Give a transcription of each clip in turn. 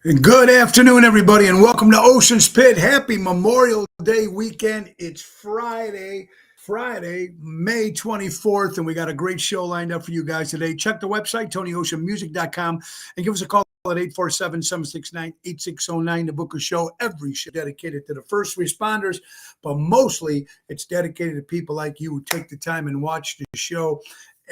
Good afternoon, everybody, and welcome to Ocean's Pit. Happy Memorial Day weekend. It's Friday, May 24th, and we got a great show lined up for you guys today. Check the website, TonyOceanMusic.com, and give us a call at 847-769-8609 to book a show. Every show dedicated to the first responders, but mostly it's dedicated to people like you who take the time and watch the show.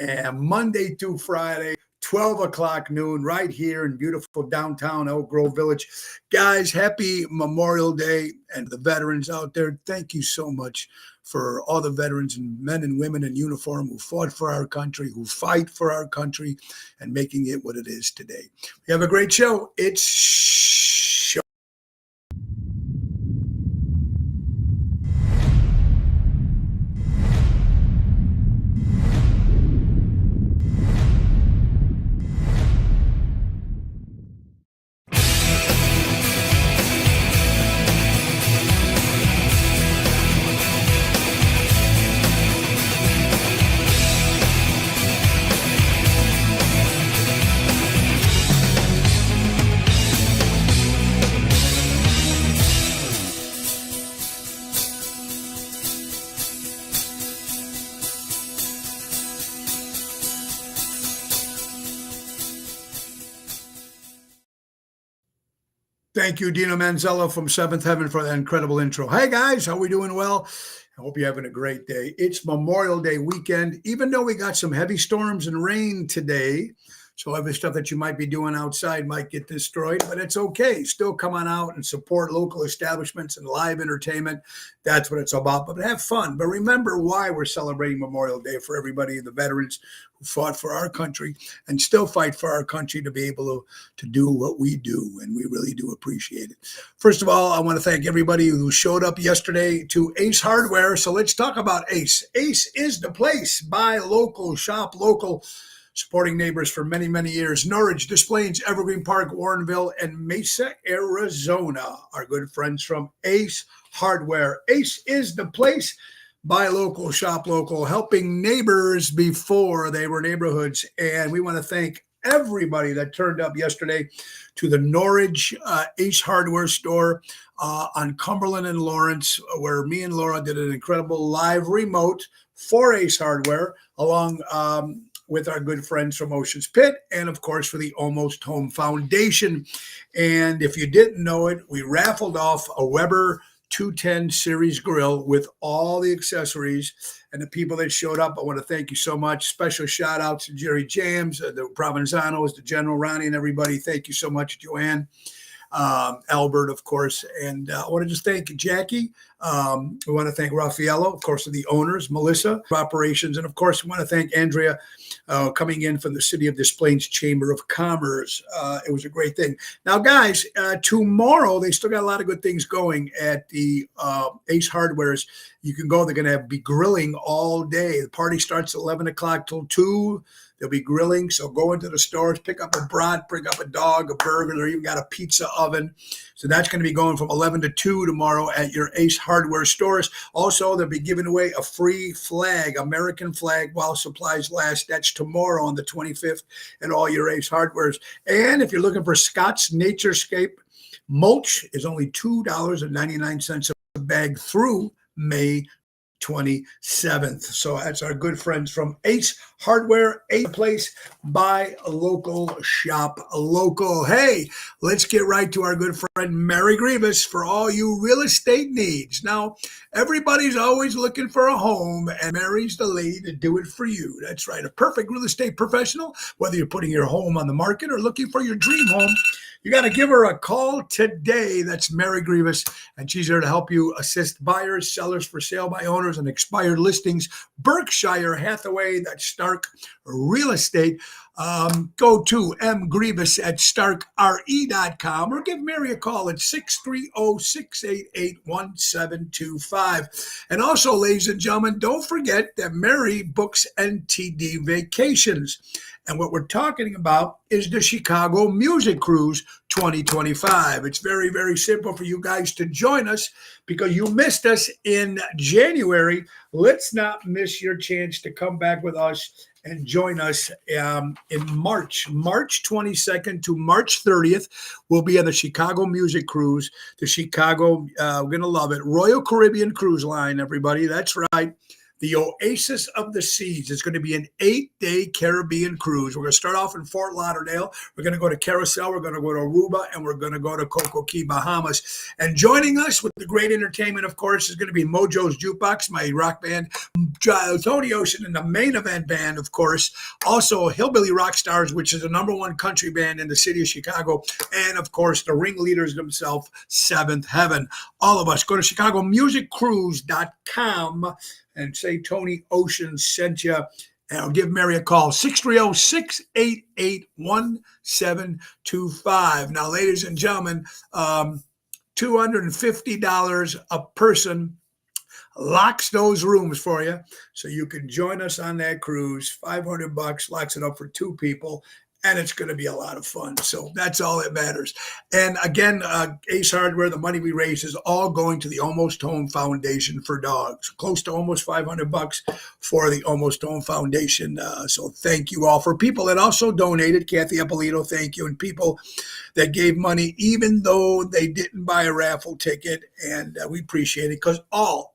And Monday through Friday, 12 o'clock noon, right here in beautiful downtown Elk Grove Village. Guys, happy Memorial Day, and the veterans out there, thank you so much for all the veterans and men and women in uniform who fought for our country, who fight for our country, and making it what it is today. We have a great show. It's show. Thank you, Dino Manzello from Seventh Heaven, for that incredible intro. Hey, guys, how we doing? Well, I hope you're having a great day. It's Memorial Day weekend, even though we got some heavy storms and rain today. So every stuff that you might be doing outside might get destroyed, but it's okay. Still come on out and support local establishments and live entertainment. That's what it's about. But have fun. But remember why we're celebrating Memorial Day for everybody, the veterans who fought for our country and still fight for our country to be able to do what we do. And we really do appreciate it. First of all, I want to thank everybody who showed up yesterday to Ace Hardware. So let's talk about Ace. Ace is the place. Buy local, shop local. Supporting neighbors for many, many years. Norridge, Des Plaines, Evergreen Park, Warrenville, and Mesa, Arizona. Our good friends from Ace Hardware. Ace is the place. Buy local, shop local, helping neighbors before they were neighborhoods. And we want to thank everybody that turned up yesterday to the Norridge Ace Hardware store on Cumberland and Lawrence, where me and Laura did an incredible live remote for Ace Hardware, along with our good friends from Ocean's Pit, and of course for the Almost Home Foundation. And if you didn't know it, we raffled off a Weber 210 series grill with all the accessories. And the people that showed up, I want to thank you so much. Special shout out to Jerry James, the Provenzanos, the General Ronnie, and everybody. Thank you so much, Joanne. Albert, of course. And I want to just thank Jackie. We want to thank Raffaello, of course, the owners, Melissa, operations. And of course, we want to thank Andrea coming in from the City of Des Plaines Chamber of Commerce. It was a great thing. Now, guys, tomorrow, they still got a lot of good things going at the Ace Hardwares. You can go. They're going to be grilling all day. The party starts at 11 o'clock till 2. They'll be grilling, so go into the stores, pick up a brat, pick up a dog, a burger. They even got a pizza oven. So that's going to be going from 11 to 2 tomorrow at your Ace Hardware stores. Also, they'll be giving away a free flag, American flag, while supplies last. That's tomorrow on the 25th at all your Ace Hardwares. And if you're looking for Scott's Naturescape, mulch is only $2.99 a bag through May 27th. So that's our good friends from Ace Hardware, a place, buy a local, shop a local. Hey, let's get right to our good friend Mary Grievous for all you real estate needs. Now, everybody's always looking for a home, and Mary's the lady to do it for you. That's right, a perfect real estate professional, whether you're putting your home on the market or looking for your dream home. You got to give her a call today. That's Mary Grievous, and she's there to help you assist buyers, sellers, for sale by owners, and expired listings. Berkshire Hathaway, that's Stark Real Estate. Go to mgrievous@starkre.com or give Mary a call at 630-688-1725. And also, ladies and gentlemen, don't forget that Mary books NTD Vacations. And what we're talking about is the Chicago Music Cruise 2025. It's very, very simple for you guys to join us because you missed us in January. Let's not miss your chance to come back with us and join us in March 22nd to March 30th. We'll be on the Chicago Music Cruise. The Chicago, we're going to love it. Royal Caribbean Cruise Line, everybody. That's right. The Oasis of the Seas. It's going to be an 8-day Caribbean cruise. We're going to start off in Fort Lauderdale. We're going to go to Carousel. We're going to go to Aruba, and we're going to go to Coco Key, Bahamas. And joining us with the great entertainment, of course, is going to be Mojo's Jukebox, my rock band, Tony Ocean, and the Main Event Band, of course. Also, Hillbilly Rock Stars, which is the #1 country band in the city of Chicago. And, of course, the ringleaders themselves, Seventh Heaven. All of us. Go to ChicagoMusicCruise.com and say Tony Ocean sent you. And I'll give Mary a call, 630-688-1725. Now, ladies and gentlemen, $250 a person locks those rooms for you. So you can join us on that cruise. $500 locks it up for 2 people. And it's going to be a lot of fun. So that's all that matters. And again, Ace Hardware, the money we raise is all going to the Almost Home Foundation for Dogs. Close to almost $500 for the Almost Home Foundation. So thank you all. For people that also donated, Kathy Ippolito, thank you. And people that gave money, even though they didn't buy a raffle ticket. And we appreciate it because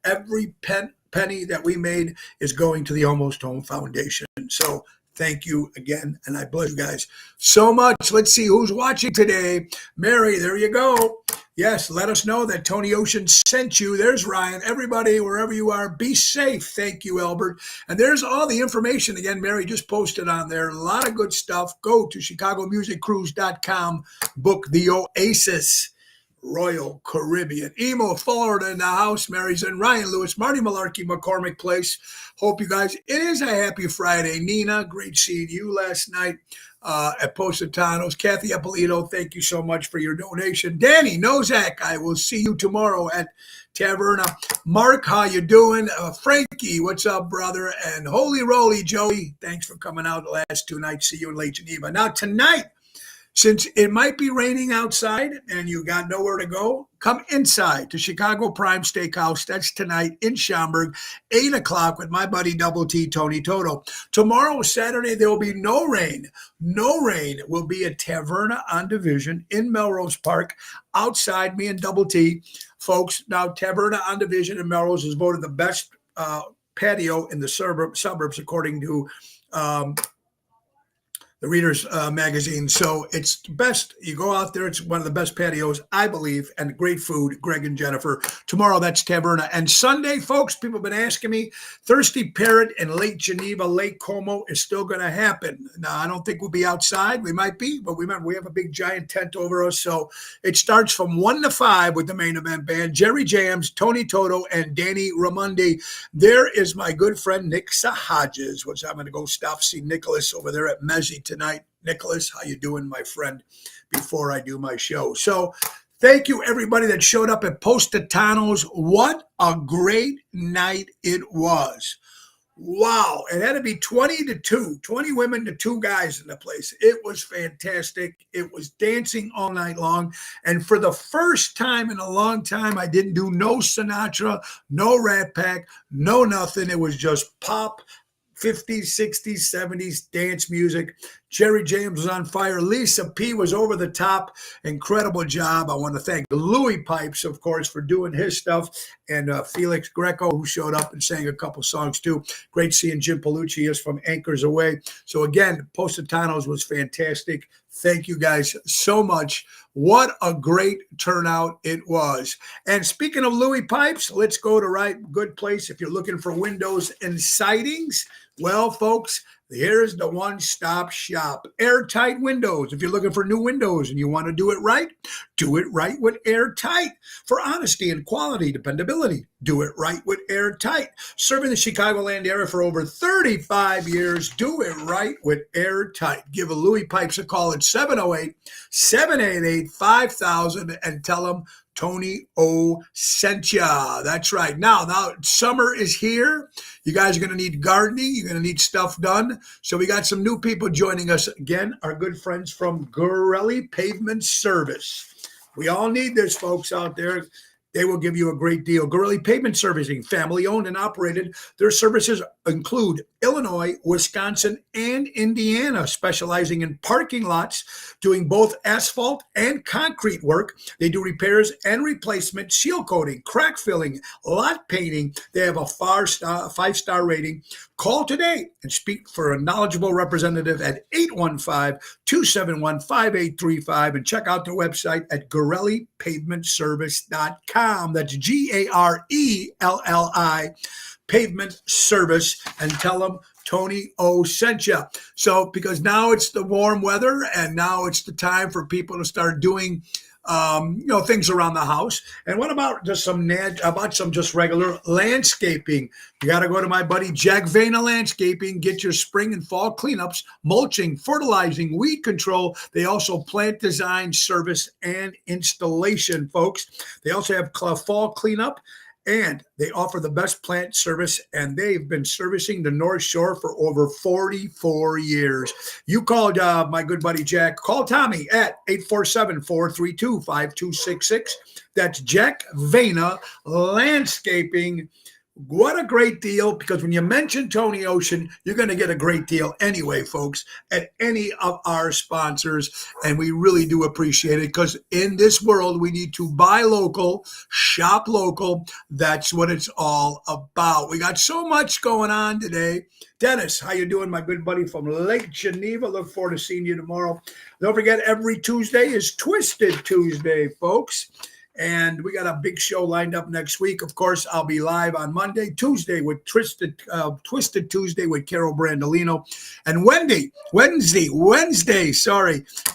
every penny that we made is going to the Almost Home Foundation. So thank you again, and I bless you guys so much. Let's see who's watching today. Mary, there you go. Yes, let us know that Tony Ocean sent you. There's Ryan. Everybody, wherever you are, be safe. Thank you, Albert. And there's all the information. Again, Mary just posted on there. A lot of good stuff. Go to ChicagoMusicCruise.com. Book the Oasis. Royal Caribbean. Emo, Florida in the house. Mary's in Ryan Lewis, Marty Malarkey, McCormick Place. Hope you guys, it is a happy Friday. Nina, great seeing you last night at Positanos. Kathy Ippolito, thank you so much for your donation. Danny Nozak, I will see you tomorrow at Taverna. Mark, how you doing? Frankie, what's up, brother? And Holy Roly, Joey, thanks for coming out the last 2 nights. See you in Lake Geneva. Now tonight, since it might be raining outside and you got nowhere to go, come inside to Chicago Prime Steakhouse. That's tonight in Schaumburg, 8 o'clock with my buddy Double T, Tony Toto. Tomorrow, Saturday, there will be no rain. No rain. It will be at Taverna on Division in Melrose Park. Outside, me and Double T. Folks, now Taverna on Division in Melrose is voted the best patio in the suburbs according to the Reader's Magazine. So it's best. You go out there. It's one of the best patios, I believe, and great food. Greg and Jennifer. Tomorrow, that's Taverna. And Sunday, folks, people have been asking me, Thirsty Parrot in Lake Geneva, Lake Como is still going to happen. Now, I don't think we'll be outside. We might be, but remember, we have a big giant tent over us. So it starts from 1 to 5 with the Main Event Band, Jerry Jams, Tony Toto, and Danny Ramundi. There is my good friend, Nick Hodges, which I'm going to go see Nicholas over there at Mezzi tonight. Nicholas, how you doing, my friend, before I do my show? So thank you, everybody that showed up at Positanos. What a great night it was. Wow. It had to be 20 to 2, 20 women to 2 guys in the place. It was fantastic. It was dancing all night long. And for the first time in a long time, I didn't do no Sinatra, no Rat Pack, no nothing. It was just pop, 50s, 60s, 70s dance music. Jerry James was on fire. Lisa P was over the top. Incredible job. I want to thank Louis Pipes, of course, for doing his stuff, and Felix Greco, who showed up and sang a couple songs too. Great seeing Jim Palucci is from Anchors Away. So again, Positanos was fantastic. Thank you guys so much. What a great turnout it was. And speaking of Louis Pipes, let's go to right good place if you're looking for windows and sidings. Well, folks, here's the one-stop shop. Airtight Windows. If you're looking for new windows and you want to do it right with Airtight. For honesty and quality, dependability, do it right with Airtight. Serving the Chicagoland area for over 35 years, do it right with Airtight. Give a Louis Pipes a call at 708-788-5000 and tell them Tony O sent ya. That's right. Now summer is here. You guys are going to need gardening. You're going to need stuff done. So we got some new people joining us again, our good friends from Gorelli Pavement Service. We all need this, folks out there. They will give you a great deal. Gorelli Pavement Servicing, family owned and operated. Their services include Illinois, Wisconsin, and Indiana, specializing in parking lots, doing both asphalt and concrete work. They do repairs and replacement, seal coating, crack filling, lot painting. They have a 5-star rating. Call today and speak for a knowledgeable representative at 815-271-5835 and check out their website at GorelliPavementService.com. That's GARELLI Pavement Service, and tell them Tony O sent you. So because now it's the warm weather and now it's the time for people to start doing things around the house. And what about just some just regular landscaping? You got to go to my buddy Jack Vena Landscaping, get your spring and fall cleanups, mulching, fertilizing, weed control. They also plant design, service, and installation, folks. They also have fall cleanup, and they offer the best plant service, and they've been servicing the North Shore for over 44 years. You called my good buddy Jack. Call Tommy at 847-432-5266. That's Jack Vena Landscaping. What a great deal, because when you mention Tony Ocean, you're going to get a great deal anyway, folks, at any of our sponsors. And we really do appreciate it, because in this world, we need to buy local, shop local. That's what it's all about. We got so much going on today. Dennis, how you doing, my good buddy from Lake Geneva? Look forward to seeing you tomorrow. Don't forget, every Tuesday is Twisted Tuesday, folks. And we got a big show lined up next week. Of course, I'll be live on Monday, Tuesday with Twisted Tuesday with Carol Brandolino. And Wednesday,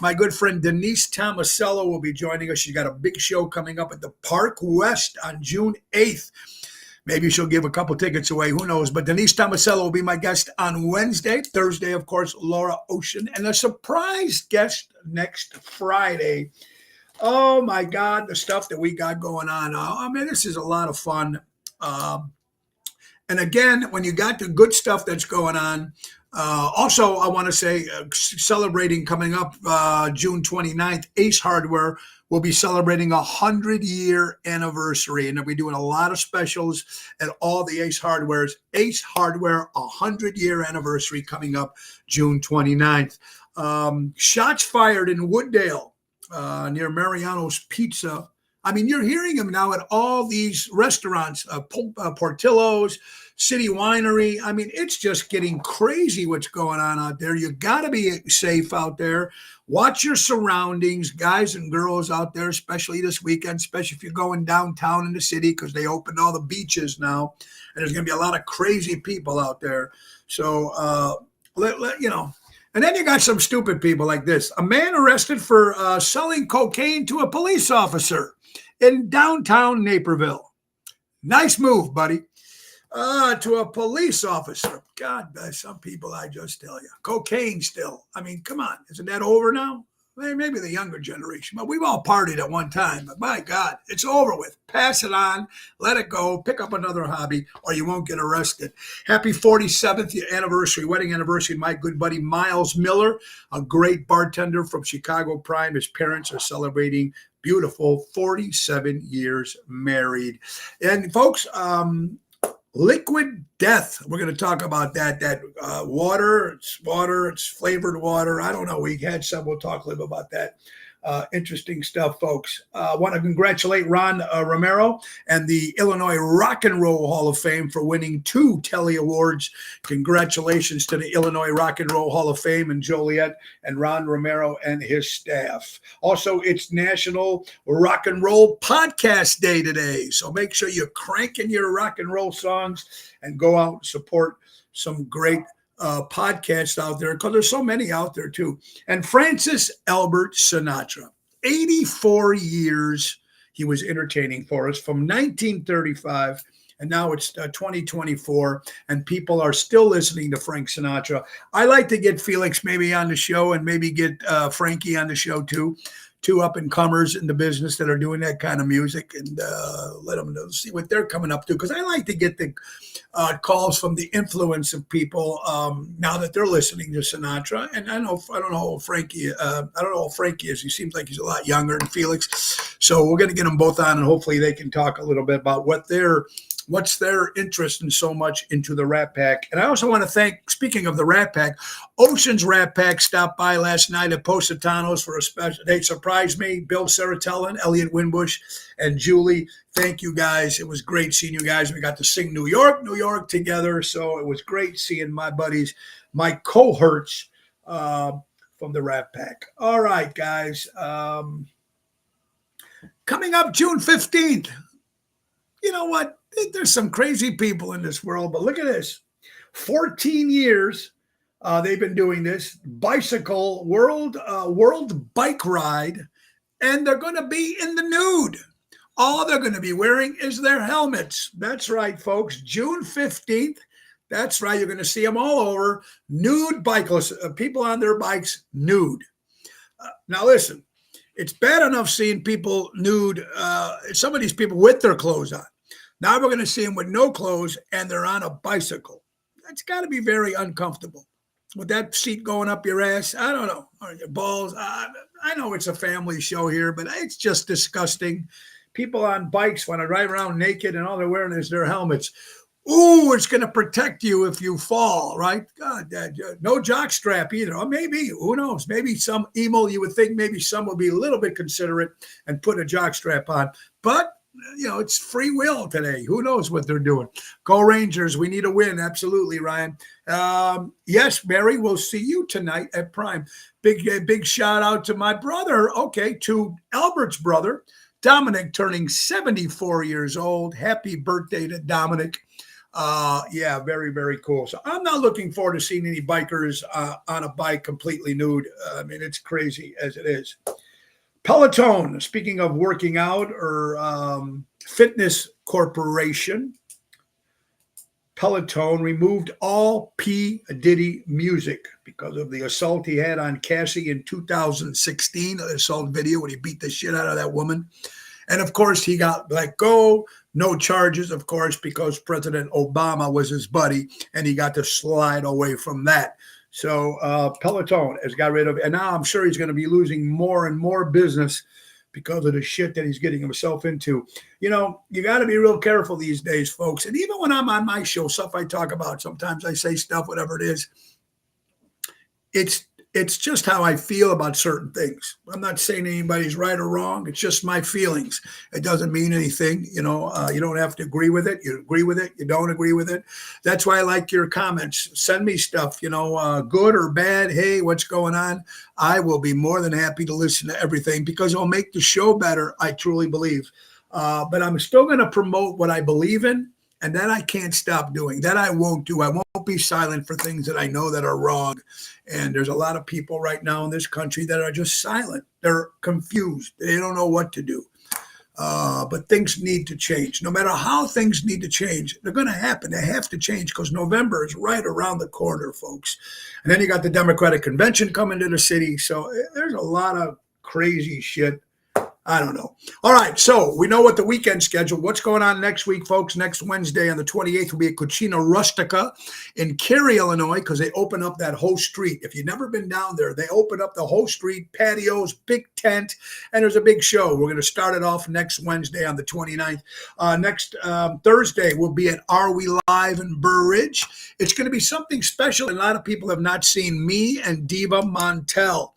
my good friend Denise Tomasello will be joining us. She's got a big show coming up at the Park West on June 8th. Maybe she'll give a couple tickets away. Who knows? But Denise Tomasello will be my guest on Wednesday. Thursday, of course, Laura Ocean. And a surprise guest next Friday. Oh, my God, the stuff that we got going on. I mean, this is a lot of fun. And again, when you got the good stuff that's going on, also, I want to say, celebrating coming up June 29th, Ace Hardware will be celebrating a 100-year anniversary. And we're doing a lot of specials at all the Ace Hardwares. Ace Hardware, 100-year anniversary coming up June 29th. Shots fired in Wooddale. Near Mariano's Pizza. I mean, you're hearing them now at all these restaurants, Portillo's, City Winery. I mean, it's just getting crazy what's going on out there. You got to be safe out there. Watch your surroundings, guys and girls out there, especially this weekend, especially if you're going downtown in the city, because they opened all the beaches now, and there's going to be a lot of crazy people out there. So, And then you got some stupid people like this. A man arrested for selling cocaine to a police officer in downtown Naperville. Nice move, buddy. To a police officer. God, some people, I just tell you. Cocaine still. I mean, come on. Isn't that over now? Maybe the younger generation, but we've all partied at one time. But my God, it's over with. Pass it on, let it go, pick up another hobby, or you won't get arrested. Happy 47th anniversary, wedding anniversary, my good buddy Miles Miller, a great bartender from Chicago Prime. His parents are celebrating beautiful 47 years married. And folks, liquid death. We're going to talk about that. Water, it's flavored water. I don't know. We had some. We'll talk a little bit about that. Interesting stuff, folks. I want to congratulate Ron Romero and the Illinois Rock and Roll Hall of Fame for winning 2 Telly Awards. Congratulations to the Illinois Rock and Roll Hall of Fame and Joliet and Ron Romero and his staff. Also, it's National Rock and Roll Podcast Day today. So make sure you're cranking your rock and roll songs and go out and support some great podcasts out there, because there's so many out there too. And Francis Albert Sinatra, 84 years he was entertaining for us from 1935, and now it's 2024, and people are still listening to Frank Sinatra. I like to get Felix maybe on the show, and maybe get Frankie on the show too, two up and comers in the business that are doing that kind of music, and let them know, see what they're coming up to. Because I like to get the calls from the influence of people now that they're listening to Sinatra. And I don't know how old Frankie. I don't know how old Frankie is. He seems like he's a lot younger than Felix. So we're going to get them both on, and hopefully they can talk a little bit about what's their interest in so much into the Rat Pack. And I also want to thank, speaking of the Rat Pack, Ocean's Rat Pack stopped by last night at Positanos for a special. They surprised me. Bill Saratella, Elliot Winbush, and Julie. Thank you guys. It was great seeing you guys. We got to sing New York, New York together. So it was great seeing my buddies, my cohorts from the Rat Pack. All right, guys. Coming up June 15th. You know what? There's some crazy people in this world, but look at this. 14 years they've been doing this bicycle world bike ride, and they're going to be in the nude. All they're going to be wearing is their helmets. That's right, folks. June 15th. That's right. You're going to see them all over. Nude bikeless people on their bikes, nude. Now, listen, it's bad enough seeing people nude, some of these people with their clothes on. Now we're going to see them with no clothes, and they're on a bicycle. That's got to be very uncomfortable. With that seat going up your ass, I don't know, or your balls. I know it's a family show here, but it's just disgusting. People on bikes want to ride around naked, and all they're wearing is their helmets. Ooh, it's going to protect you if you fall, right? God, no jock strap either. Or maybe, who knows? Maybe some emo, you would think maybe some will be a little bit considerate and put a jock strap on. But you know, it's free will today. Who knows what they're doing? Go Rangers. We need a win. Absolutely, Ryan. Yes, Mary, we'll see you tonight at Prime. Big shout out to my brother. Okay, to Albert's brother, Dominic, turning 74 years old. Happy birthday to Dominic. Yeah, very, very cool. So I'm not looking forward to seeing any bikers on a bike completely nude. I mean, it's crazy as it is. Peloton, speaking of working out or fitness corporation, Peloton removed all P. Diddy music because of the assault he had on Cassie in 2016, the assault video when he beat the shit out of that woman. And of course, he got let go, no charges, of course, because President Obama was his buddy, and he got to slide away from that. So Peloton has got rid of it. And now I'm sure he's going to be losing more and more business because of the shit that he's getting himself into. You know, you got to be real careful these days, folks. And even when I'm on my show, stuff I talk about, sometimes I say stuff, whatever it is. It's just how I feel about certain things. I'm not saying anybody's right or wrong. It's just my feelings. It doesn't mean anything. You know, you don't have to agree with it. You agree with it. You don't agree with it. That's why I like your comments. Send me stuff, you know, good or bad. Hey, what's going on? I will be more than happy to listen to everything because it'll make the show better, I truly believe. But I'm still going to promote what I believe in. And that I can't stop doing. That I won't do. I won't be silent for things that I know that are wrong. And there's a lot of people right now in this country that are just silent. They're confused. They don't know what to do. But things need to change. No matter how things need to change, they're going to happen. They have to change because November is right around the corner, folks. And then you got the Democratic Convention coming to the city. So there's a lot of crazy shit. I don't know. All right, so we know what the weekend schedule. What's going on next week, folks? Next Wednesday on the 28th will be at Cucina Rustica in Cary, Illinois, because they open up that whole street. If you've never been down there, they open up the whole street, patios, big tent, and there's a big show. We're going to start it off next Wednesday on the 29th. Next Thursday, we'll be at Are We Live in Burr Ridge. It's going to be something special. A lot of people have not seen me and Diva Montel.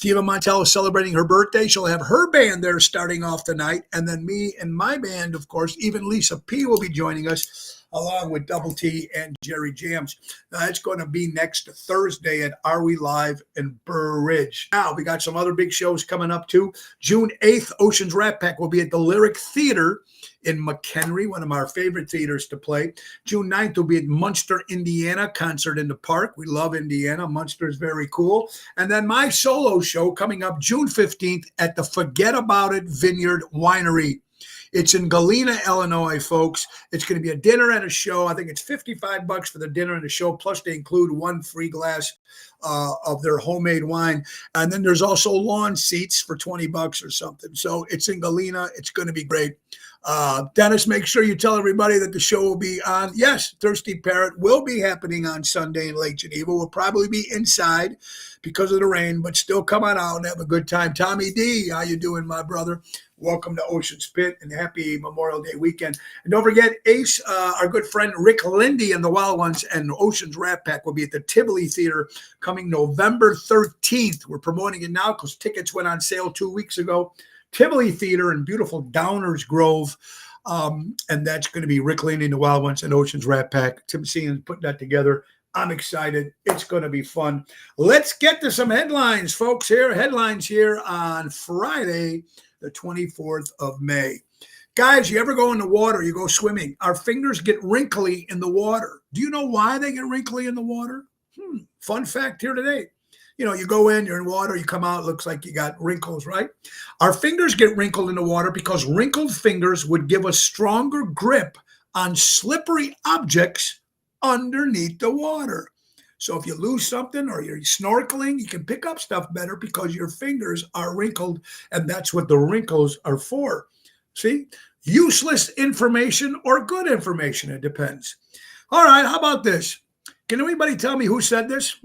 Diva Montel is celebrating her birthday. She'll have her band there starting off the night. And then me and my band, of course, even Lisa P. will be joining us along with Double T and Jerry Jams. Now, that's going to be next Thursday at Are We Live in Burr Ridge. Now, we got some other big shows coming up, too. June 8th, Ocean's Rat Pack will be at the Lyric Theater in McHenry, one of our favorite theaters to play. June 9th will be at Munster, Indiana, concert in the park. We love Indiana. Munster is very cool. And then my solo show coming up June 15th at the Forget About It Vineyard Winery It's in Galena, Illinois, folks. It's going to be a dinner and a show. I think it's $55 for the dinner and the show, plus they include one free glass of their homemade wine. And then there's also lawn seats for $20 or something. So it's in Galena. It's going to be great. Dennis, make sure you tell everybody that the show will be on. Yes, Thirsty Parrot will be happening on Sunday in Lake Geneva. We'll probably be inside because of the rain, but still come on out and have a good time. Tommy D, how you doing, my brother? Welcome to Ocean Spit and happy Memorial Day weekend. And don't forget, Ace, our good friend Rick Lindy and the Wild Ones and Ocean's Rat Pack will be at the Tivoli Theater coming November 13th. We're promoting it now because tickets went on sale 2 weeks ago. Tivoli Theater in beautiful Downers Grove. And that's going to be Rick Lindy and the Wild Ones and Ocean's Rat Pack. Tim Sean putting that together. I'm excited. It's going to be fun. Let's get to some headlines, folks. Headlines here on Friday, the 24th of May. Guys, you ever go in the water, you go swimming, our fingers get wrinkly in the water. Do you know why they get wrinkly in the water? Fun fact here today. You know, you go in, you're in water, you come out, it looks like you got wrinkles, right? Our fingers get wrinkled in the water because wrinkled fingers would give us stronger grip on slippery objects underneath the water. So if you lose something or you're snorkeling, you can pick up stuff better because your fingers are wrinkled, and that's what the wrinkles are for. See? Useless information or good information, it depends. All right, how about this? Can anybody tell me who said this?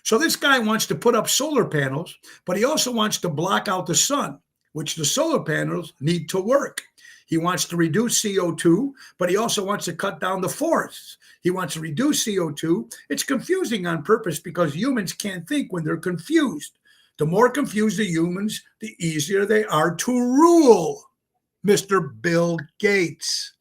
So this guy wants to put up solar panels, but he also wants to block out the sun, which the solar panels need to work. He wants to reduce CO2, but he also wants to cut down the forests. He wants to reduce CO2. It's confusing on purpose because humans can't think when they're confused. The more confused the humans, the easier they are to rule. Mr. Bill Gates.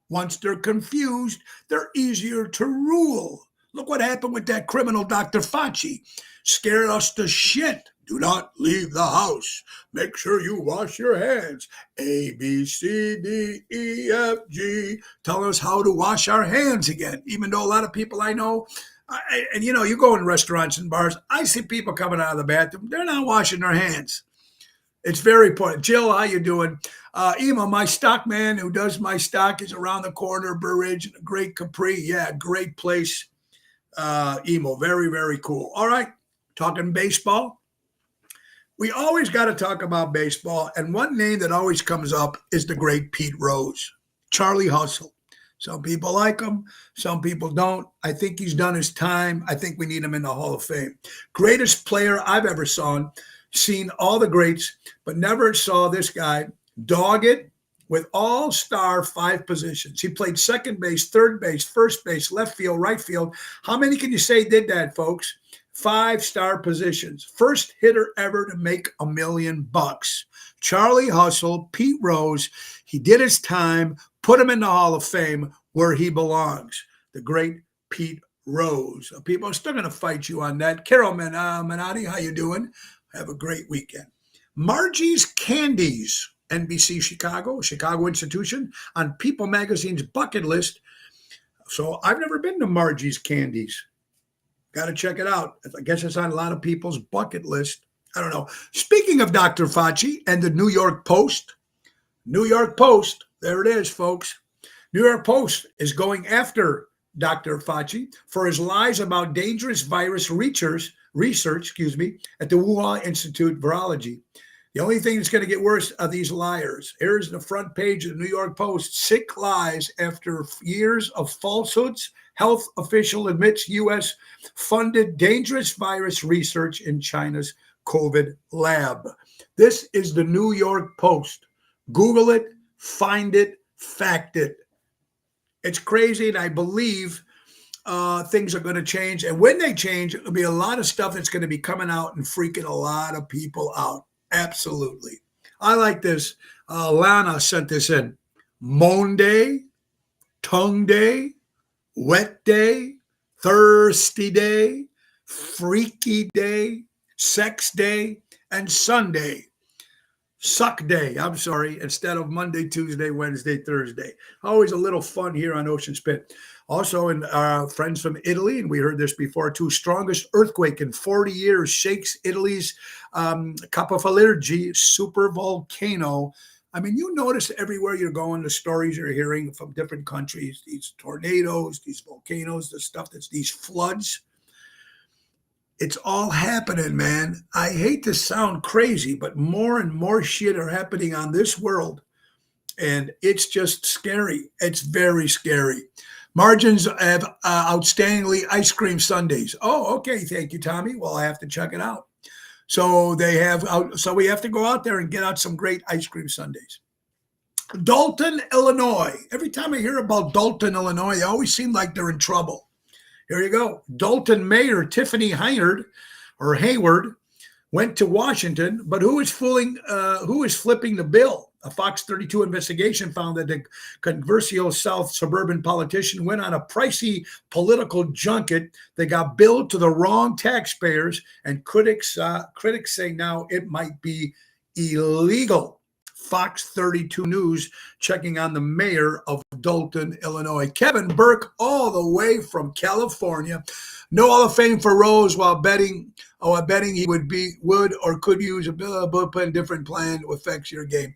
Once they're confused, they're easier to rule. Look what happened with that criminal Dr. Fauci. Scared us to shit. Do not leave the house. Make sure you wash your hands. A, B, C, D, E, F, G. Tell us how to wash our hands again. Even though a lot of people I know, and you know, you go in restaurants and bars, I see people coming out of the bathroom. They're not washing their hands. It's very important. Jill, how you doing? Ema, my stock man who does my stock is around the corner, Burr Ridge, a great Capri. Yeah, great place. Emo, very, very cool. All right, talking baseball. We always got to talk about baseball, and one name that always comes up is the great Pete Rose, Charlie Hustle. Some people like him, some people don't. I think he's done his time. I think we need him in the Hall of Fame. Greatest player I've ever seen all the greats, but never saw this guy dog it with all-star 5 positions. He played second base, third base, first base, left field, right field. How many can you say did that, folks? 5-star positions. First hitter ever to make $1 million. Charlie Hustle, Pete Rose. He did his time, put him in the Hall of Fame where he belongs. The great Pete Rose. People are still going to fight you on that. Carol Menotti, how you doing? Have a great weekend. Margie's Candies, NBC Chicago institution, on People Magazine's bucket list. So I've never been to Margie's Candies. Got to check it out. I guess it's on a lot of people's bucket list. I don't know. Speaking of Dr. Fauci and the New York Post, there it is, folks. New York Post is going after Dr. Fauci for his lies about dangerous virus research, at the Wuhan Institute Virology. The only thing that's going to get worse are these liars. Here's the front page of the New York Post. Sick lies after years of falsehoods. Health official admits U.S. funded dangerous virus research in China's COVID lab. This is the New York Post. Google it, find it, fact it. It's crazy, and I believe things are going to change. And when they change, there'll be a lot of stuff that's going to be coming out and freaking a lot of people out. Absolutely. I like this. Lana sent this in. Moan Day, Tongue Day, Wet Day, Thirsty Day, Freaky Day, Sex Day, and Sunday. Suck Day, instead of Monday, Tuesday, Wednesday, Thursday. Always a little fun here on Ocean Spit. Also, in friends from Italy, and we heard this before too, strongest earthquake in 40 years shakes Italy's Capofalirgi super volcano. I mean, you notice everywhere you're going, the stories you're hearing from different countries, these tornadoes, these volcanoes, the stuff that's these floods. It's all happening, man. I hate to sound crazy, but more and more shit are happening on this world. And it's just scary. It's very scary. Margins have outstandingly ice cream sundaes. Oh, okay. Thank you, Tommy. Well, I have to check it out. So they have, so we have to go out there and get out some great ice cream sundaes. Dalton, Illinois. Every time I hear about Dalton, Illinois, they always seem like they're in trouble. Here you go. Dalton Mayor Tiffany Hayward went to Washington, but who is flipping the bill? A Fox 32 investigation found that the controversial South suburban politician went on a pricey political junket that got billed to the wrong taxpayers, and critics say now it might be illegal. Fox 32 News checking on the mayor of Dalton, Illinois. Kevin Burke, all the way from California. No Hall of Fame for Rose while betting he would or could use a bullpen different plan to affect your game.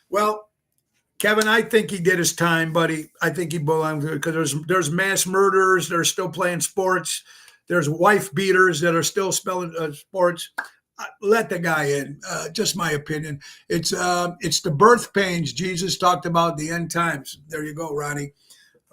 Well, Kevin, I think he did his time, buddy. I think he belongs because there's mass murderers that are still playing sports. There's wife beaters that are still spelling sports. Let the guy in. Just my opinion. It's the birth pains Jesus talked about, the end times. There you go, Ronnie.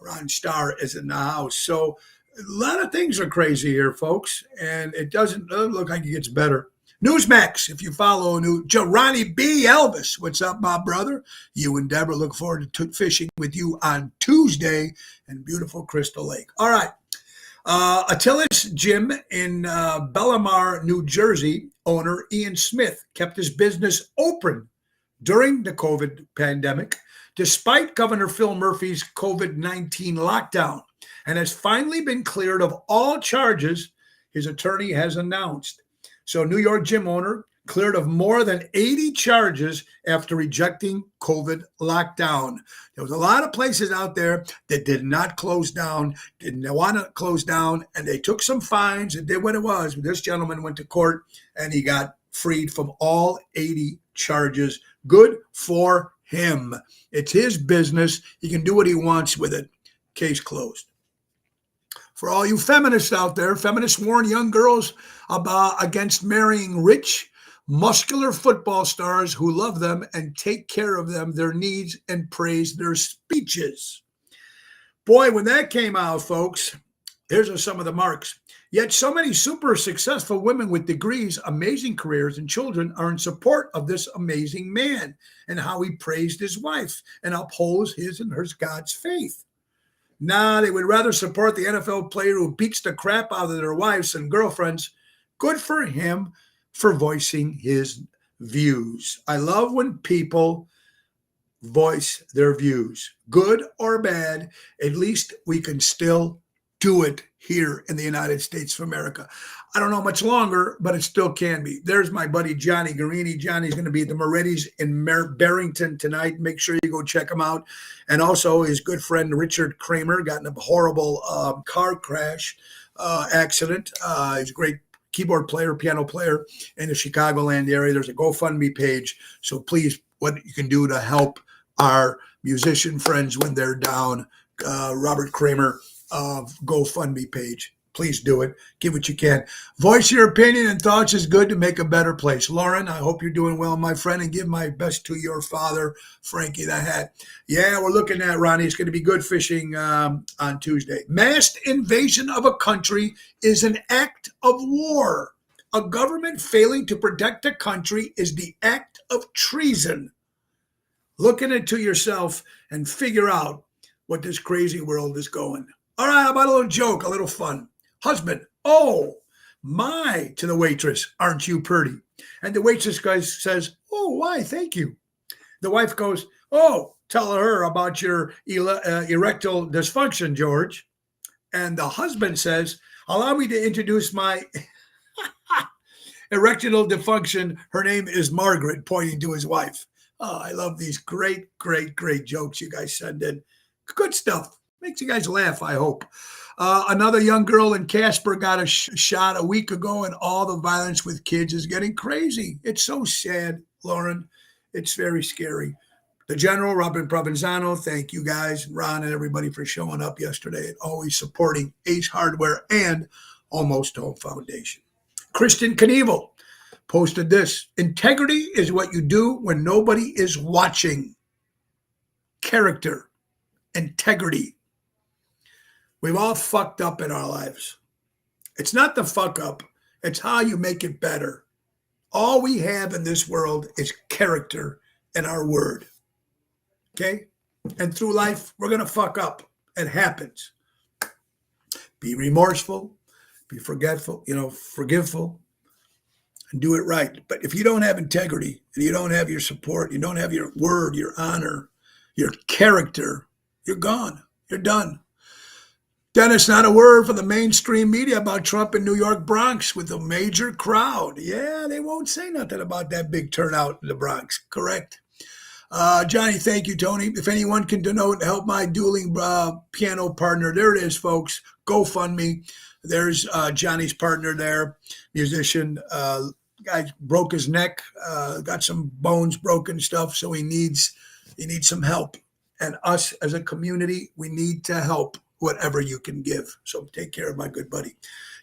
Ron Starr is in the house. So a lot of things are crazy here, folks, and it doesn't look like it gets better. Newsmax, if you follow Ronnie B. Elvis, what's up, my brother? You and Deborah look forward to fishing with you on Tuesday in beautiful Crystal Lake. All right. Attilis Gym in Bellamar, New Jersey, owner Ian Smith kept his business open during the COVID pandemic, despite Governor Phil Murphy's COVID-19 lockdown, and has finally been cleared of all charges, his attorney has announced. So New York gym owner cleared of more than 80 charges after rejecting COVID lockdown. There was a lot of places out there that did not close down, didn't want to close down, and they took some fines and did what it was. This gentleman went to court and he got freed from all 80 charges. Good for him. It's his business. He can do what he wants with it. Case closed. For all you feminists out there, feminists warn young girls against marrying rich, muscular football stars who love them and take care of them, their needs, and praise their speeches. Boy, when that came out, folks, here's some of the marks. Yet so many super successful women with degrees, amazing careers, and children are in support of this amazing man and how he praised his wife and upholds his and her God's faith. Nah, they would rather support the NFL player who beats the crap out of their wives and girlfriends. Good for him for voicing his views. I love when people voice their views, good or bad. At least we can still do it here in the United States of America. I don't know much longer, but it still can be. There's my buddy Johnny Garini. Johnny's going to be at the Moretti's in Barrington tonight. Make sure you go check him out. And also his good friend Richard Kramer got in a horrible car crash accident. He's a great keyboard player, piano player in the Chicagoland area. There's a GoFundMe page. So please, what you can do to help our musician friends when they're down, Robert Kramer GoFundMe page. Please do it. Give what you can. Voice your opinion and thoughts is good to make a better place. Lauren, I hope you're doing well, my friend, and give my best to your father, Frankie the Hat. Yeah, we're looking at, Ronnie. It's going to be good fishing on Tuesday. Mass invasion of a country is an act of war. A government failing to protect a country is the act of treason. Look into yourself and figure out what this crazy world is going. All right, how about a little joke, a little fun? Husband, oh, my, to the waitress, aren't you pretty? And the waitress guy says, oh, why, thank you. The wife goes, oh, tell her about your erectile dysfunction, George. And the husband says, allow me to introduce my erectile dysfunction. Her name is Margaret, pointing to his wife. Oh, I love these great, great, great jokes you guys send in. Good stuff. Makes you guys laugh, I hope. Another young girl in Casper got a shot a week ago, and all the violence with kids is getting crazy. It's so sad, Lauren. It's very scary. The General, Robin Provenzano, thank you guys, Ron and everybody for showing up yesterday and always supporting Ace Hardware and Almost Home Foundation. Kristen Knievel posted this: integrity is what you do when nobody is watching. Character, integrity. We've all fucked up in our lives. It's not the fuck up, it's how you make it better. All we have in this world is character and our word. Okay? And through life, we're going to fuck up. It happens. Be remorseful, be forgetful, forgiveful, and do it right. But if you don't have integrity and you don't have your support, you don't have your word, your honor, your character, you're gone. You're done. Dennis, not a word for the mainstream media about Trump in New York Bronx with a major crowd. Yeah, they won't say nothing about that big turnout in the Bronx. Correct. Johnny, thank you, Tony. If anyone can denote to help my dueling piano partner, there it is, folks. GoFundMe. There's Johnny's partner there, musician. Guy broke his neck, got some bones broken stuff, so he needs some help. And us as a community, we need to help whatever you can give. So take care of my good buddy.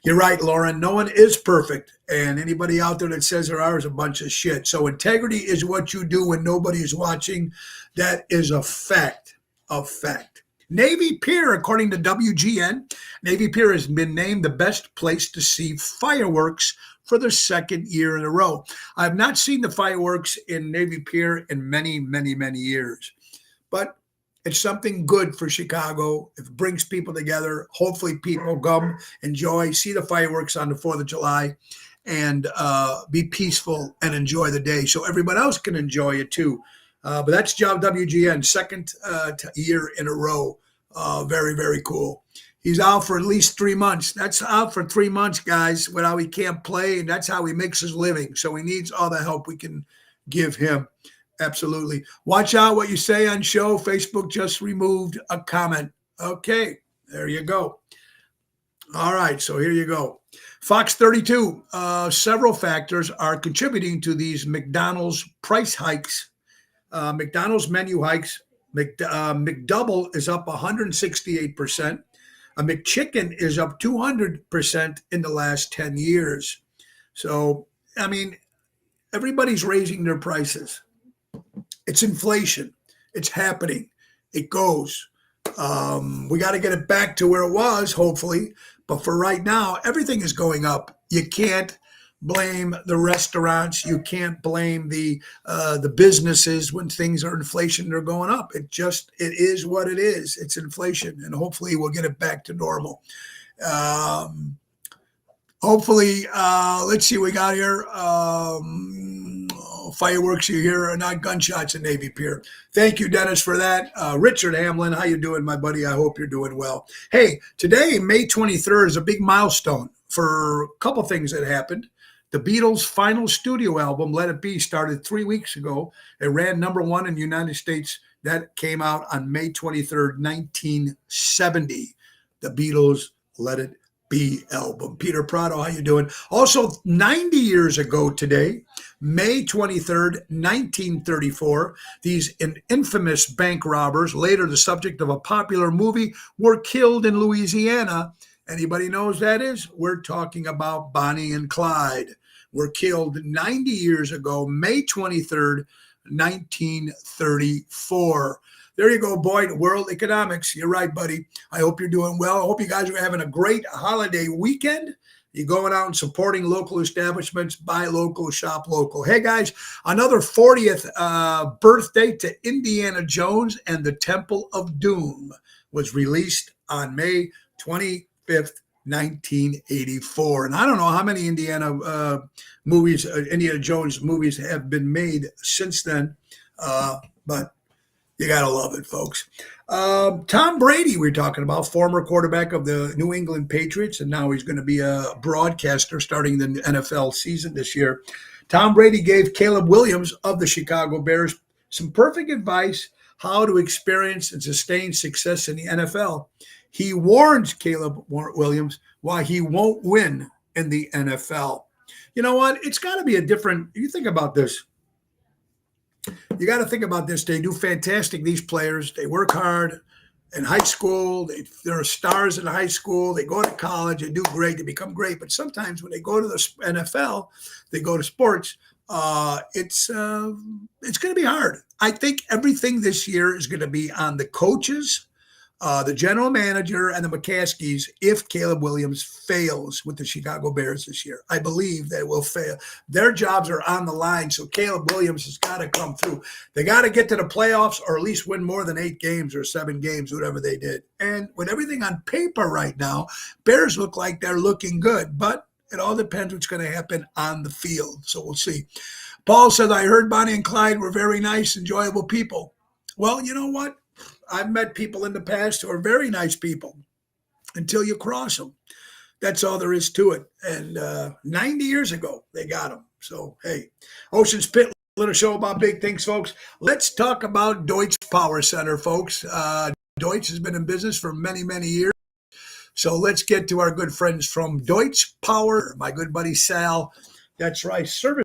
You're right, Lauren. No one is perfect. And anybody out there that says there are is a bunch of shit. So integrity is what you do when nobody is watching. That is a fact. A fact. Navy Pier, according to WGN, Navy Pier has been named the best place to see fireworks for the second year in a row. I have not seen the fireworks in Navy Pier in many, many, many years. But it's something good for Chicago. It brings people together. Hopefully people come, enjoy, see the fireworks on the 4th of July, and be peaceful and enjoy the day so everyone else can enjoy it too. But that's job WGN, second year in a row. Very, very cool. He's out for at least 3 months. That's out for 3 months, guys, without he can't play, and that's how he makes his living. So he needs all the help we can give him. Absolutely. Watch out what you say on show. Facebook just removed a comment. Okay, there you go. All right, so here you go. Fox 32. Several factors are contributing to these McDonald's price hikes. McDonald's menu hikes. McDouble is up 168%. A McChicken is up 200% in the last 10 years. So, I mean, everybody's raising their prices. It's inflation. It's happening. It goes. We got to get it back to where it was, hopefully. But for right now, everything is going up. You can't blame the restaurants. You can't blame the businesses when things are inflation. They're going up. It is what it is. It's inflation, and hopefully we'll get it back to normal. Hopefully, let's see what we got here. Fireworks you hear are not gunshots in Navy Pier. Thank you, Dennis, for that. Richard Hamlin, how you doing, my buddy? I hope you're doing well. Hey, today, May 23rd, is a big milestone for a couple things that happened. The Beatles' final studio album, Let It Be, started 3 weeks ago. It ran #1 in the United States. That came out on May 23rd, 1970. The Beatles' Let It Be album. Peter Prado, how you doing? Also, 90 years ago today, May 23rd, 1934, these infamous bank robbers, later the subject of a popular movie, were killed in Louisiana. Anybody knows that is? We're talking about Bonnie and Clyde. Were killed 90 years ago, May 23rd, 1934. There you go, Boyd. World economics. You're right, buddy. I hope you're doing well. I hope you guys are having a great holiday weekend. You're going out and supporting local establishments, buy local, shop local. Hey, guys, another 40th birthday to Indiana Jones and the Temple of Doom was released on May 25th, 1984. And I don't know how many Indiana Jones movies have been made since then, but you got to love it, folks. Tom Brady, we're talking about, former quarterback of the New England Patriots, and now he's going to be a broadcaster starting the NFL season this year. Tom Brady gave Caleb Williams of the Chicago Bears some perfect advice how to experience and sustain success in the NFL. He warns Caleb Williams why he won't win in the NFL. You know what? It's got to be a different – you think about this. You got to think about this. They do fantastic, these players. They work hard in high school. They're stars in high school. They go to college. They do great. They become great. But sometimes when they go to the NFL, they go to sports. It's going to be hard. I think everything this year is going to be on the coaches, the general manager, and the McCaskies if Caleb Williams fails with the Chicago Bears this year. I believe they will fail. Their jobs are on the line, so Caleb Williams has got to come through. They got to get to the playoffs or at least win more than 8 games or 7 games, whatever they did. And with everything on paper right now, Bears look like they're looking good, but it all depends what's going to happen on the field. So we'll see. Paul says, I heard Bonnie and Clyde were very nice, enjoyable people. Well, you know what? I've met people in the past who are very nice people until you cross them. That's all there is to it. And 90 years ago, they got them. So, hey, Ocean's Pit, little show about big things, folks. Let's talk about Deutsch Power Center, folks. Deutsch has been in business for many, many years. So let's get to our good friends from Deutsch Power, my good buddy Sal. That's right, service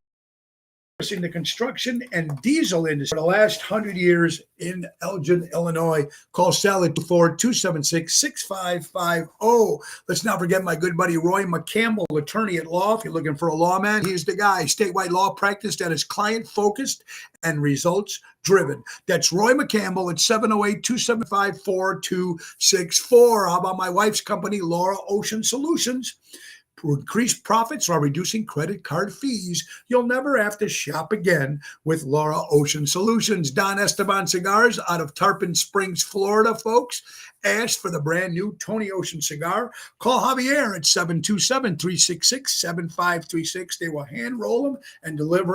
in the construction and diesel industry for the last 100 years in Elgin, Illinois. Call Sal at 27276-6550. Let's not forget my good buddy Roy McCampbell, attorney at law. If you're looking for a lawman, he's the guy. Statewide law practice that is client-focused and results-driven. That's Roy McCampbell at 708-275-4264. How about my wife's company, Laura Ocean Solutions? To increase profits while reducing credit card fees, you'll never have to shop again with Laura Ocean Solutions. Don Esteban Cigars out of Tarpon Springs, Florida, folks. Ask for the brand new Tony Ocean cigar. Call Javier at 727-366-7536. They will hand roll them and deliver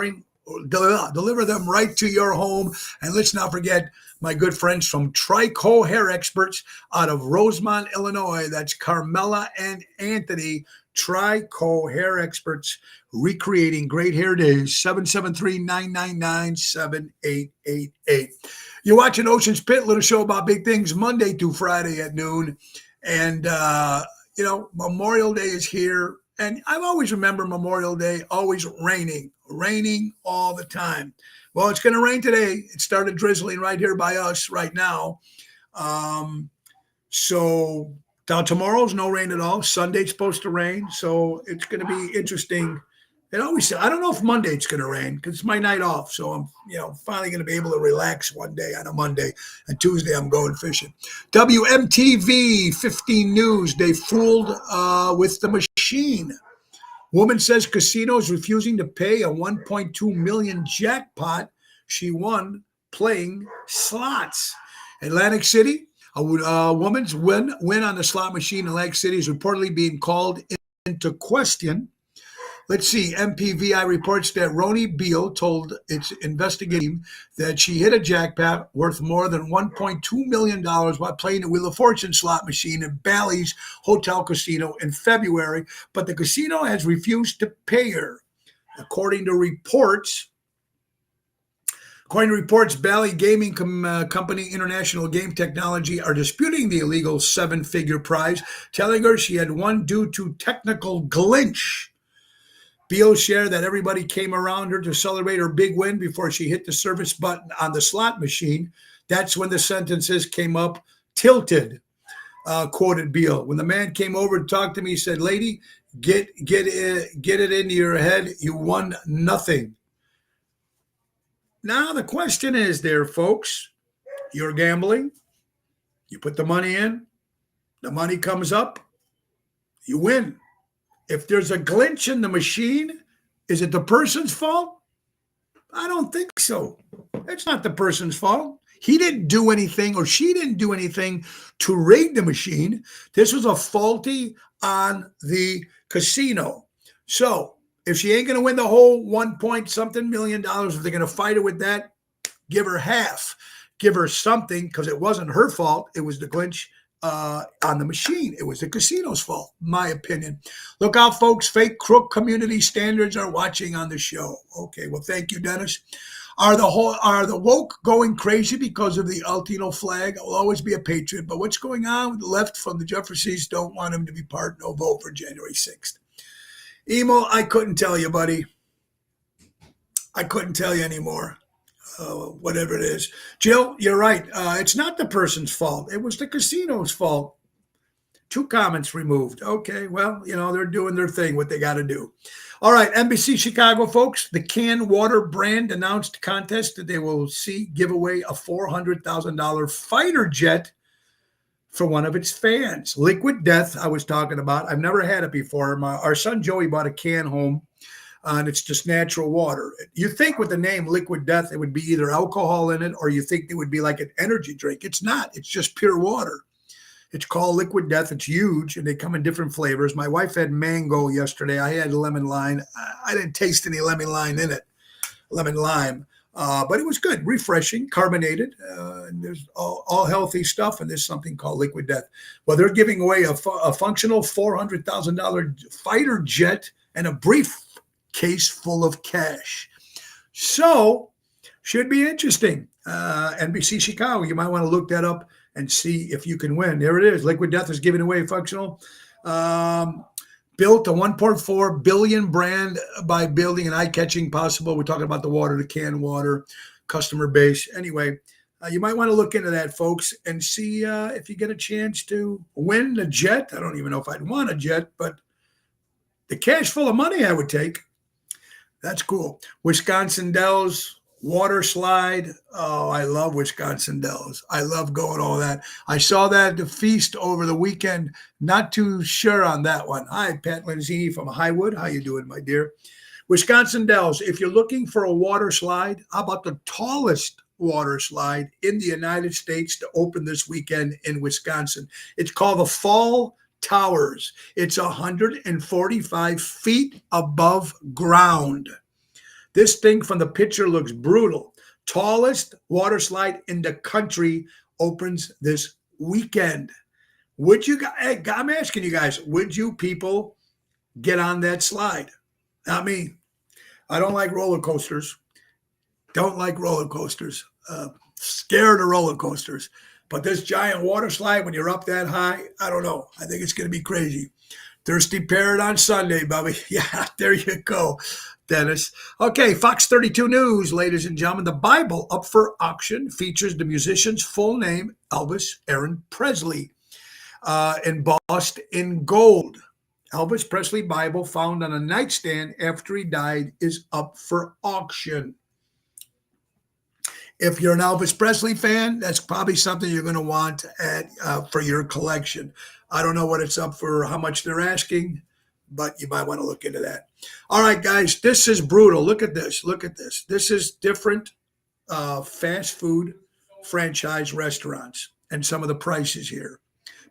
them right to your home. And let's not forget my good friends from Trico Hair Experts out of Rosemont, Illinois. That's Carmela and Anthony. Trico Hair Experts, recreating great hair days. 773-999-7888. You're watching Ocean's Pit, little show about big things, Monday through Friday at noon. And, Memorial Day is here. And I've always remembered Memorial Day always raining all the time. Well, it's going to rain today. It started drizzling right here by us right now. So now tomorrow's no rain at all. Sunday's supposed to rain. So it's going to be interesting. I don't know if Monday's going to rain because it's my night off. So I'm, finally going to be able to relax one day on a Monday. And Tuesday I'm going fishing. WMTV 15 News. They fooled with the machine. Woman says casinos refusing to pay a $1.2 million jackpot she won playing slots. Atlantic City, a woman's win on the slot machine in Atlantic City is reportedly being called into question. Let's see. MPVI reports that Roni Beal told its investigating that she hit a jackpot worth more than $1.2 million while playing the Wheel of Fortune slot machine in Bally's Hotel Casino in February, but the casino has refused to pay her. According to reports, Bally Gaming Company International Game Technology are disputing the illegal 7-figure prize, telling her she had won due to technical glitch. Beal shared that everybody came around her to celebrate her big win before she hit the service button on the slot machine. That's when the sentences came up, tilted, quoted Beal. When the man came over to talk to me, he said, "Lady, get it into your head. You won nothing." Now the question is there, folks, you're gambling. You put the money in. The money comes up. You win. If there's a glitch in the machine, is it the person's fault? I don't think so. It's not the person's fault. He didn't do anything or she didn't do anything to raid the machine. This was a faulty on the casino. So if she ain't going to win the whole $1-point-something million, if they're going to fight her with that, give her half. Give her something because it wasn't her fault. It was the glitch on the machine. It was the casino's fault, my opinion. Look out, folks. Fake crook community standards are watching on the show. Okay, well, thank you, Dennis. Are the woke going crazy because of the Altino flag? I will always be a patriot, but what's going on with the left from the Jeffersons don't want him to be part, no vote for January 6th. Emo, I couldn't tell you, buddy. I couldn't tell you anymore. whatever it is. Jill, you're right. It's not the person's fault. It was the casino's fault. 2 comments removed. Okay, well, they're doing their thing, what they got to do. All right, NBC Chicago, folks. The Can Water brand announced contest that they will give away a $400,000 fighter jet for one of its fans. Liquid Death, I was talking about. I've never had it before. Our son Joey bought a can home, and it's just natural water. You think with the name Liquid Death, it would be either alcohol in it or you think it would be like an energy drink. It's not. It's just pure water. It's called Liquid Death. It's huge, and they come in different flavors. My wife had mango yesterday. I had lemon lime. I didn't taste any lemon lime in it, lemon lime. But it was good, refreshing, carbonated. And there's all healthy stuff, and there's something called Liquid Death. Well, they're giving away a functional $400,000 fighter jet and a briefcase full of cash. So, should be interesting. NBC Chicago, you might want to look that up and see if you can win. There it is. Liquid Death is giving away functional. Built a 1.4 billion brand by building an eye-catching possible. We're talking about the water, the canned water, customer base. Anyway, you might want to look into that, folks, and see if you get a chance to win the jet. I don't even know if I'd want a jet, but the cash full of money I would take. That's cool. Wisconsin Dells water slide. Oh, I love Wisconsin Dells. I love going all that. I saw that at the feast over the weekend. Not too sure on that one. Hi, Pat Lenzini from Highwood. How you doing, my dear? Wisconsin Dells. If you're looking for a water slide, how about the tallest water slide in the United States to open this weekend in Wisconsin? It's called the Fall Towers. It's 145 feet above ground. This thing from the picture looks brutal. Tallest water slide in the country opens this weekend. Would you guys, I'm asking you guys, would you people get on that slide? Not me. I don't like roller coasters. Don't like roller coasters. Scared of roller coasters. But this giant water slide, when you're up that high, I don't know. I think it's going to be crazy. Thirsty Parrot on Sunday, Bubby. Yeah, there you go, Dennis. Okay, Fox 32 News, ladies and gentlemen. The Bible up for auction features the musician's full name, Elvis Aaron Presley, embossed in gold. Elvis Presley Bible found on a nightstand after he died is up for auction. If you're an Elvis Presley fan, that's probably something you're going to want for your collection. I don't know what it's up for, how much they're asking, but you might want to look into that. All right, guys, this is brutal. Look at this. Look at this. This is different fast food franchise restaurants and some of the prices here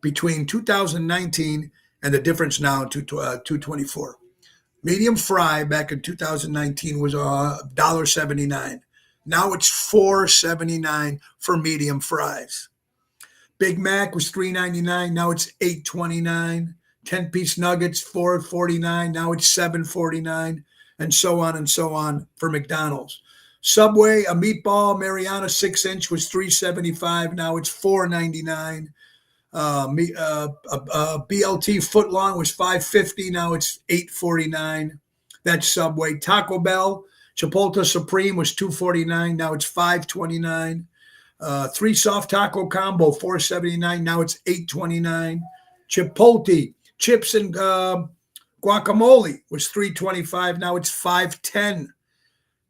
between 2019 and the difference now in 224. Medium fry back in 2019 was $1.79. Now it's $4.79 for medium fries. Big Mac was $3.99. Now it's $8.29. 10-piece nuggets, $4.49. Now it's $7.49, and so on for McDonald's. Subway, a meatball Mariana 6-inch was $3.75. Now it's $4.99. BLT footlong was $5.50. Now it's $8.49. That's Subway. Taco Bell, Chipotle Supreme was $2.49. Now it's $5.29. 3 soft taco combo, $4.79. Now it's $8.29. Chipotle chips and guacamole was $3.25. Now it's $5.10.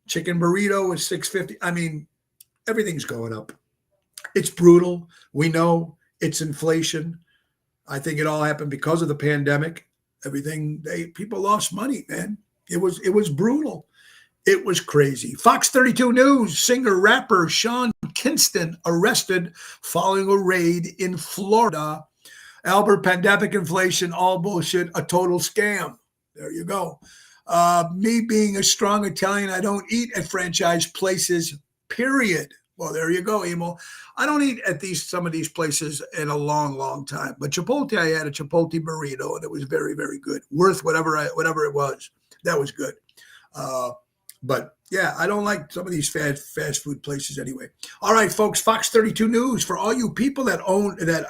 Chicken burrito was $6.50. I mean, everything's going up. It's brutal. We know it's inflation. I think it all happened because of the pandemic. People lost money, man. It was brutal. It was crazy. Fox 32 News, singer-rapper Sean Kingston arrested following a raid in Florida. Albert, pandemic, inflation, all bullshit, a total scam. There you go. Me being a strong Italian, I don't eat at franchise places, period. Well, there you go, Emil. I don't eat at some of these places in a long, long time. But Chipotle, I had a Chipotle burrito, and it was very, very good. Worth whatever it was. That was good. But yeah, I don't like some of these fast food places anyway. All right, folks, Fox 32 News. For all you people that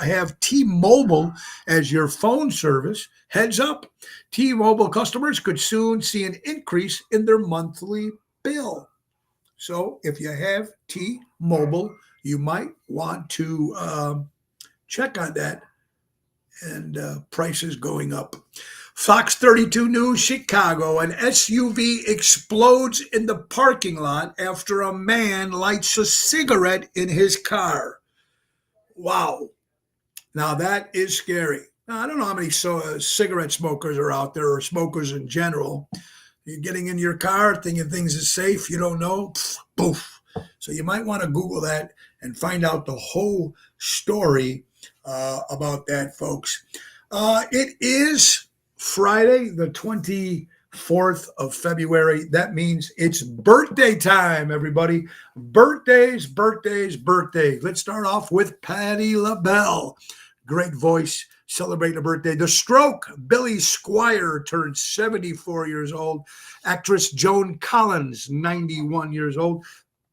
have T-Mobile as your phone service, heads up. T-Mobile customers could soon see an increase in their monthly bill. So if you have T-Mobile, you might want to check on that, and prices going up. Fox 32 News Chicago, an SUV explodes in the parking lot after a man lights a cigarette in his car. Wow. Now that is scary. Now, I don't know how many cigarette smokers are out there, or smokers in general. You're getting in your car thinking things are safe. You don't know. Poof. So you might want to Google that and find out the whole story about that, folks. It is Friday, the 24th of February. That means it's birthday time, everybody. Birthdays, birthdays, birthdays. Let's start off with Patti LaBelle. Great voice, celebrating a birthday. The Stroke, Billy Squier, turned 74 years old. Actress Joan Collins, 91 years old.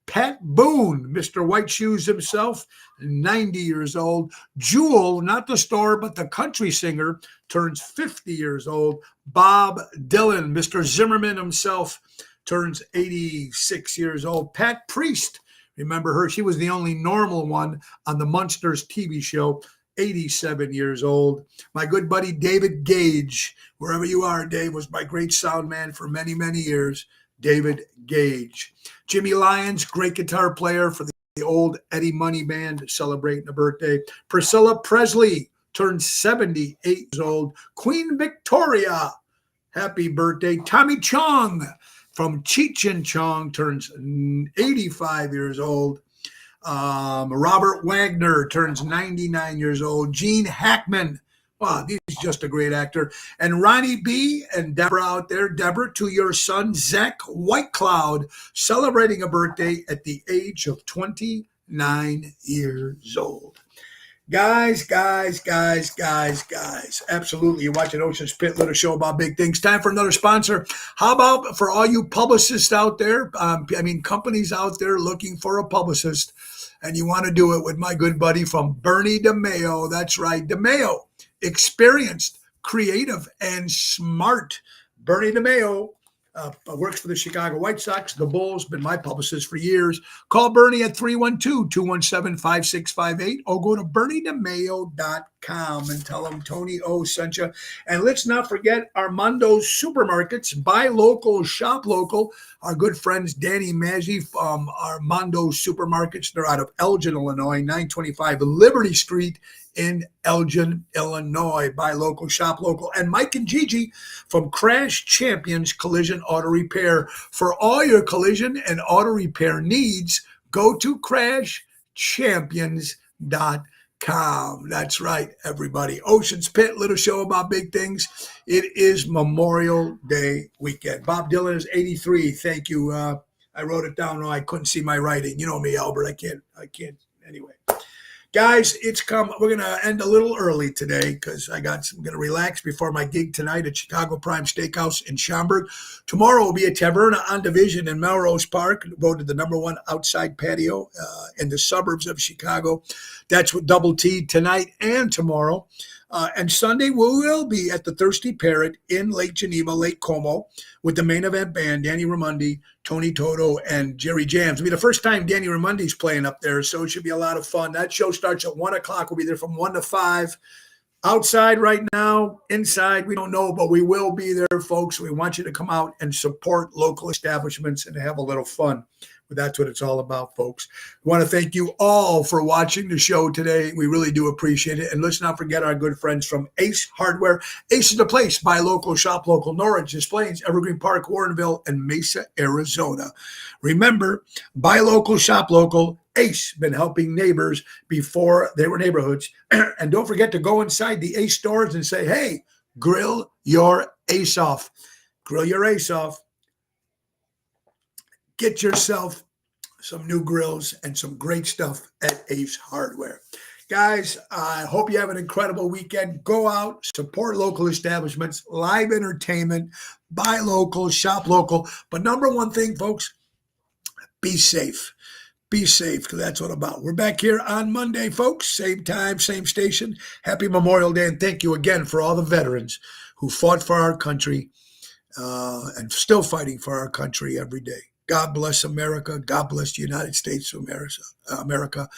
Pat Boone, Mr. White Shoes himself, 90 years old. Jewel, not the store, but the country singer, turns 50 years old. Bob Dylan, Mr. Zimmerman himself, turns 86 years old. Pat Priest, remember her? She was the only normal one on the Munsters TV show, 87 years old. My good buddy David Gage, wherever you are, Dave, was my great sound man for many, many years. David Gage. Jimmy Lyons, great guitar player for the old Eddie Money Band, celebrating a birthday. Priscilla Presley turned 78 years old. Queen Victoria, happy birthday. Tommy Chong from Cheech and Chong turns 85 years old. Robert Wagner turns 99 years old. Gene Hackman, wow, he's just a great actor. And Ronnie B. and Deborah out there. Deborah, to your son, Zach Whitecloud, celebrating a birthday at the age of 29 years old. Guys, absolutely. You're watching Ocean's Pit, little show about big things. Time for another sponsor. How about for all you publicists out there, companies out there looking for a publicist, and you want to do it with my good buddy from Bernie DeMayo. That's right, DeMayo. Experienced, creative, and smart. Bernie DeMayo works for the Chicago White Sox, the Bulls, been my publicist for years. Call Bernie at 312-217-5658 or go to berniedemayo.com and tell him Tony O sent you. And let's not forget Armando's Supermarkets. Buy local, shop local. Our good friends Danny Maggi from Armando's Supermarkets. They're out of Elgin, Illinois, 925 Liberty Street in Elgin, Illinois. Buy local, shop local. And Mike and Gigi from Crash Champions Collision Auto Repair. For all your collision and auto repair needs, go to crashchampions.com. That's right, everybody. Ocean's Pit, little show about big things. It is Memorial Day weekend. Bob Dylan is 83. Thank you. I wrote it down. No, I couldn't see my writing. You know me, Albert. I can't. Anyway. Guys, it's come. We're going to end a little early today because I'm going to relax before my gig tonight at Chicago Prime Steakhouse in Schaumburg. Tomorrow will be at Taverna on Division in Melrose Park, voted the #1 outside patio in the suburbs of Chicago. That's with Double T tonight and tomorrow. And Sunday, we will be at the Thirsty Parrot in Lake Geneva, Lake Como, with the main event band, Danny Ramundi, Tony Toto, and Jerry Jams. It'll be the first time Danny Ramundi's playing up there, so it should be a lot of fun. That show starts at 1 o'clock. We'll be there from 1 to 5. Outside right now, inside, we don't know, but we will be there, folks. We want you to come out and support local establishments and have a little fun. But that's what it's all about, folks. We want to thank you all for watching the show today. We really do appreciate it. And let's not forget our good friends from Ace Hardware. Ace is the place. Buy local, shop local. Norwich, Des Plaines, Evergreen Park, Warrenville, and Mesa, Arizona. Remember, buy local, shop local. Ace been helping neighbors before they were neighborhoods. And don't forget to go inside the Ace stores and say, hey, grill your ace off. Grill your ace off. Get yourself some new grills and some great stuff at Ace Hardware. Guys, I hope you have an incredible weekend. Go out, support local establishments, live entertainment, buy local, shop local. But number one thing, folks, be safe. Be safe, because that's what it's about. We're back here on Monday, folks. Same time, same station. Happy Memorial Day, and thank you again for all the veterans who fought for our country and still fighting for our country every day. God bless America. God bless the United States of America.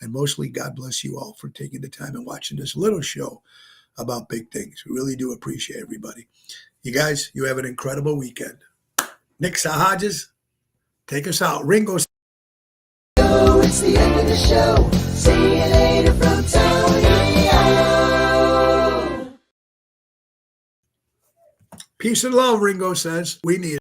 And mostly, God bless you all for taking the time and watching this little show about big things. We really do appreciate everybody. You guys, you have an incredible weekend. Nick Sahajas, take us out. Ringo. It's the end of the show. See you later from Tony O. Peace and love, Ringo says. We need it.